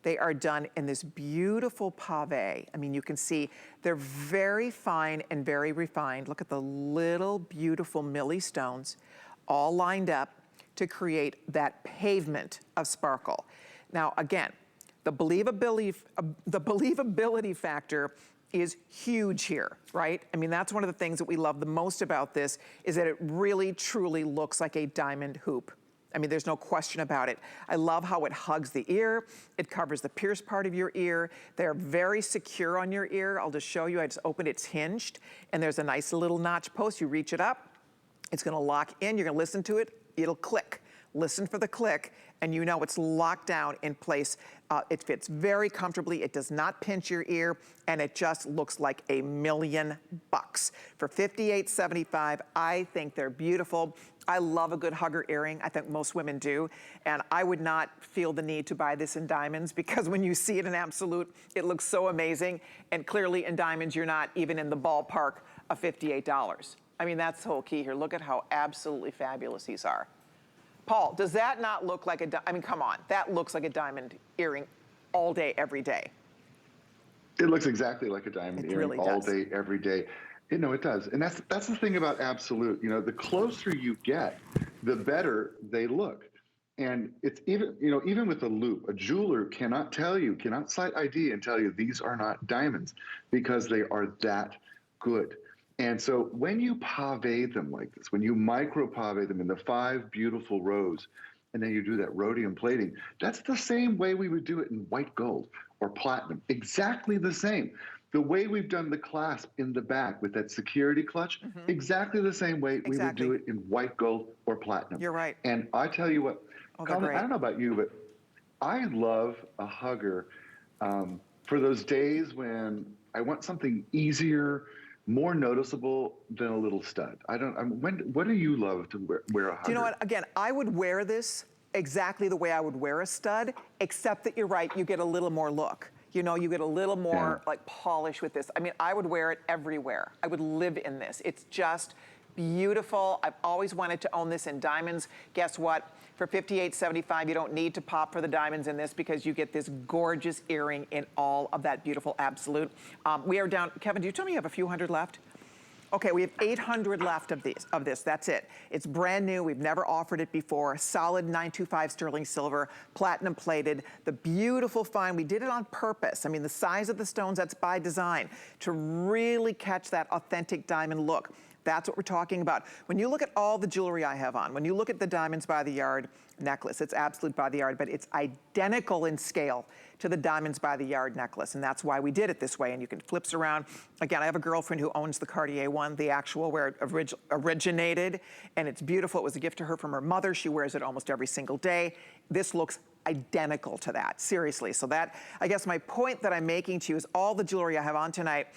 They are done in this beautiful pave. I mean, you can see they're very fine and very refined. Look at the little beautiful milli stones all lined up to create that pavement of sparkle. Now, again, the believability factor is huge here, right? I mean, that's one of the things that we love the most about this is that it really, truly looks like a diamond hoop. I mean, there's no question about it. I love how it hugs the ear. It covers the pierced part of your ear. They're very secure on your ear. I'll just show you, I just opened, it's hinged, and there's a nice little notch post. You reach it up, it's gonna lock in, you're gonna listen to it, it'll click. Listen for the click, and you know it's locked down in place. It fits very comfortably, it does not pinch your ear, and it just looks like $1,000,000. For $58.75, I think they're beautiful. I love a good hugger earring. I think most women do. And I would not feel the need to buy this in diamonds because when you see it in absolute, it looks so amazing. And clearly in diamonds, you're not even in the ballpark of $58. I mean, that's the whole key here. Look at how absolutely fabulous these are. Paul, does that not look like I mean, come on, that looks like a diamond earring all day, every day. It looks exactly like a diamond earring really all does. day, every day. You know, it does. And that's the thing about absolute. You know, the closer you get, the better they look. And it's even, you know, even with a loop, a jeweler cannot cite ID and tell you these are not diamonds because they are that good. And so when you pave them like this, when you micro pave them in the 5 beautiful rows, and then you do that rhodium plating, that's the same way we would do it in white gold or platinum, exactly the same. The way we've done the clasp in the back with that security clutch, exactly the same way we would do it in white gold or platinum. You're right. And I tell you what, Colin, I don't know about you, but I love a hugger for those days when I want something easier, more noticeable than a little stud. What do you love to wear a hugger? Do you know what? Again, I would wear this exactly the way I would wear a stud, except that you're right, you get a little more look. You know, you get a little more like polish with this. I mean, I would wear it everywhere. I would live in this. It's just beautiful. I've always wanted to own this in diamonds. Guess what? For $58.75, you don't need to pop for the diamonds in this because you get this gorgeous earring in all of that beautiful absolute. We are down, Kevin, do you tell me you have a few hundred left? Okay, we have 800 left of this, that's it. It's brand new, we've never offered it before. Solid 925 sterling silver, platinum plated, the beautiful fine. We did it on purpose. I mean, the size of the stones, that's by design, to really catch that authentic diamond look. That's what we're talking about. When you look at all the jewelry I have on, when you look at the Diamonds by the Yard necklace, it's absolute by the yard, but it's identical in scale to the Diamonds by the Yard necklace, and that's why we did it this way, and you can flips around. Again, I have a girlfriend who owns the Cartier one, the actual where it originated, and it's beautiful. It was a gift to her from her mother. She wears it almost every single day. This looks identical to that, seriously. So that, I guess my point that I'm making to you is all the jewelry I have on tonight,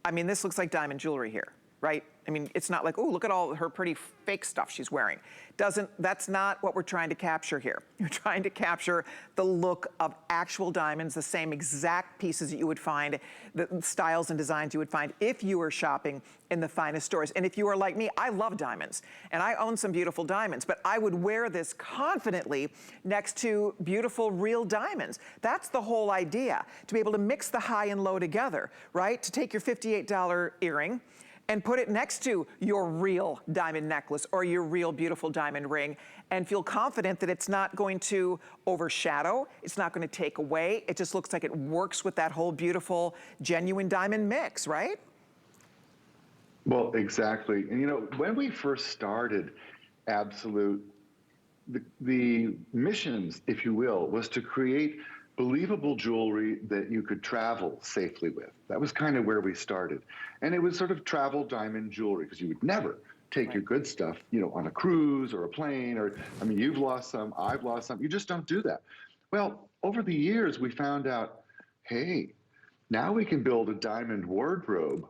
I mean, this looks like diamond jewelry here, right? I mean, it's not like, oh, look at all her pretty fake stuff she's wearing. That's not what we're trying to capture here. You're trying to capture the look of actual diamonds, the same exact pieces that you would find, the styles and designs you would find if you were shopping in the finest stores. And if you are like me, I love diamonds, and I own some beautiful diamonds, but I would wear this confidently next to beautiful real diamonds. That's the whole idea, to be able to mix the high and low together, right? To take your $58 earring, and put it next to your real diamond necklace or your real beautiful diamond ring and feel confident that it's not going to overshadow, it's not going to take away, it just looks like it works with that whole beautiful, genuine diamond mix, right? Well, exactly. And you know, when we first started Absolute, the missions, if you will, was to create believable jewelry that you could travel safely with. That was kind of where we started. And it was sort of travel diamond jewelry because you would never take your good stuff, you know, on a cruise or a plane or, I mean, you've lost some, I've lost some. You just don't do that. Well, over the years, we found out, hey, now we can build a diamond wardrobe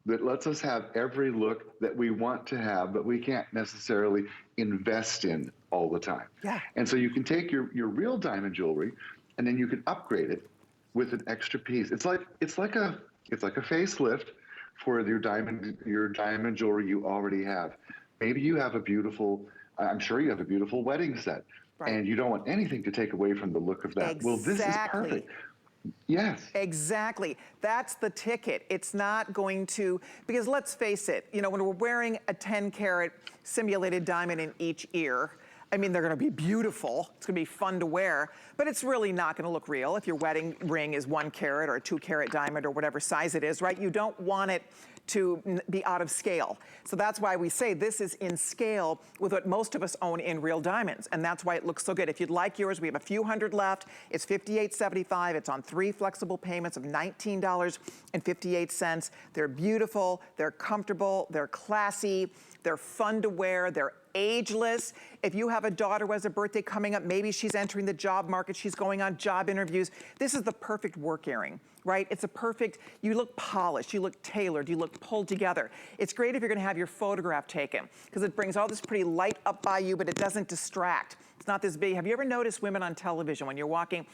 that lets us have every look that we want to have, but we can't necessarily invest in all the time. Yeah. And so you can take your real diamond jewelry and then you can upgrade it with an extra piece. It's like a facelift for your diamond jewelry you already have. Maybe you have a beautiful, I'm sure you have a beautiful wedding set. Right. and you don't want anything to take away from the look of that. Exactly. Well, this is perfect. Yes. Exactly. That's the ticket. It's not going to, because let's face it, you know, when we're wearing a 10-carat simulated diamond in each ear, I mean, they're gonna be beautiful. It's gonna be fun to wear, but it's really not gonna look real if your wedding ring is 1 carat or a 2-carat diamond or whatever size it is, right? You don't want it to be out of scale. So that's why we say this is in scale with what most of us own in real diamonds, and that's why it looks so good. If you'd like yours, we have a few hundred left. It's $58.75. It's on 3 flexible payments of $19.58. They're beautiful, they're comfortable, they're classy, they're fun to wear, they're ageless. If you have a daughter who has a birthday coming up, maybe she's entering the job market, she's going on job interviews, this is the perfect work earring, right? It's a perfect, you look polished, you look tailored, you look pulled together. It's great if you're gonna have your photograph taken, because it brings all this pretty light up by you, but it doesn't distract. It's not this big. Have you ever noticed women on television when you're watching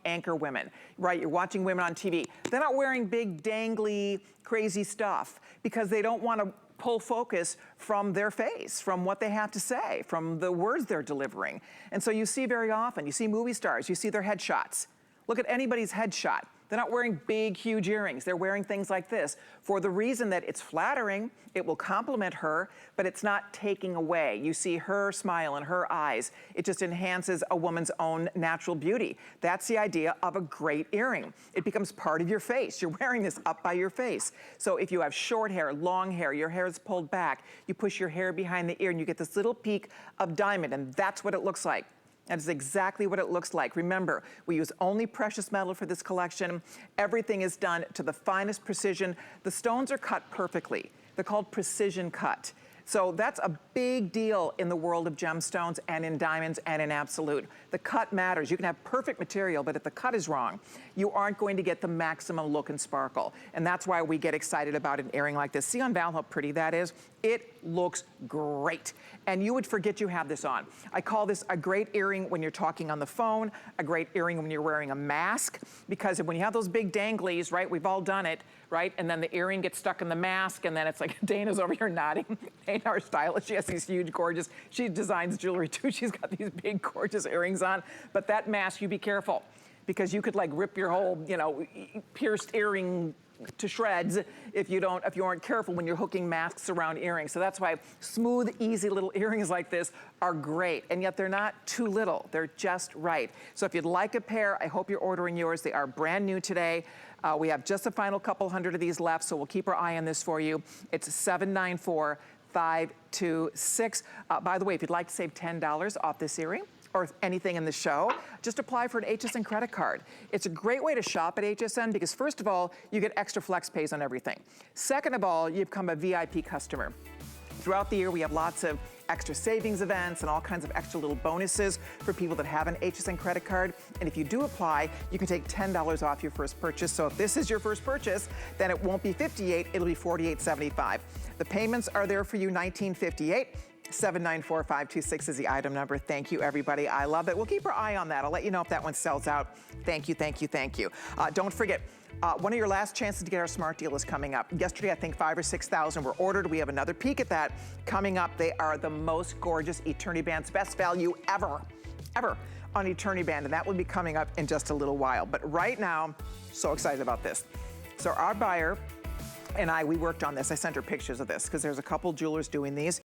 anchor women, right? You're watching women on TV. They're not wearing big, dangly, crazy stuff because they don't want to pull focus from their face, from what they have to say, from the words they're delivering. And so you see very often, you see movie stars, you see their headshots. Look at anybody's headshot. They're not wearing big, huge earrings. They're wearing things like this for the reason that it's flattering, it will compliment her, but it's not taking away. You see her smile in her eyes. It just enhances a woman's own natural beauty. That's the idea of a great earring. It becomes part of your face. You're wearing this up by your face. So if you have short hair, long hair, your hair is pulled back, you push your hair behind the ear and you get this little peak of diamond, and that's what it looks like. That is exactly what it looks like. Remember, we use only precious metal for this collection. Everything is done to the finest precision. The stones are cut perfectly. They're called precision cut. So that's a big deal in the world of gemstones and in diamonds and in absolute. The cut matters. You can have perfect material, but if the cut is wrong, you aren't going to get the maximum look and sparkle. And that's why we get excited about an earring like this. See on Val how pretty that is? It looks great. And you would forget you have this on. I call this a great earring when you're talking on the phone, a great earring when you're wearing a mask, because when you have those big danglies, right, we've all done it, right? And then the earring gets stuck in the mask, and then it's like, Dana's over here nodding. Dana, our stylist, she has these huge, gorgeous, she designs jewelry too. She's got these big, gorgeous earrings on. But that mask, you be careful, because you could like rip your whole, you know, pierced earring to shreds if you aren't careful when you're hooking masks around earrings. So that's why smooth, easy little earrings like this are great, and yet they're not too little. They're just right. So if you'd like a pair, I hope you're ordering yours. They are brand new today. We have just a final couple hundred of these left, so we'll keep our eye on this for you. It's $794-526. By the way, if you'd like to save $10 off this earring, or anything in the show, just apply for an HSN credit card. It's a great way to shop at HSN because first of all, you get extra flex pays on everything. Second of all, you become a VIP customer. Throughout the year, we have lots of extra savings events and all kinds of extra little bonuses for people that have an HSN credit card. And if you do apply, you can take $10 off your first purchase. So if this is your first purchase, then it won't be $58, it'll be $48.75. The payments are there for you, $19.58. 794-526 is the item number. Thank you, everybody. I love it. We'll keep our eye on that. I'll let you know if that one sells out. Thank you, thank you, thank you. Don't forget, one of your last chances to get our smart deal is coming up. Yesterday, I think 5,000 or 6,000 were ordered. We have another peek at that coming up. They are the most gorgeous Eternity Bands, best value ever on Eternity Band, and that will be coming up in just a little while. But right now, so excited about this. So our buyer and we worked on this. I sent her pictures of this because there's a couple jewelers doing these.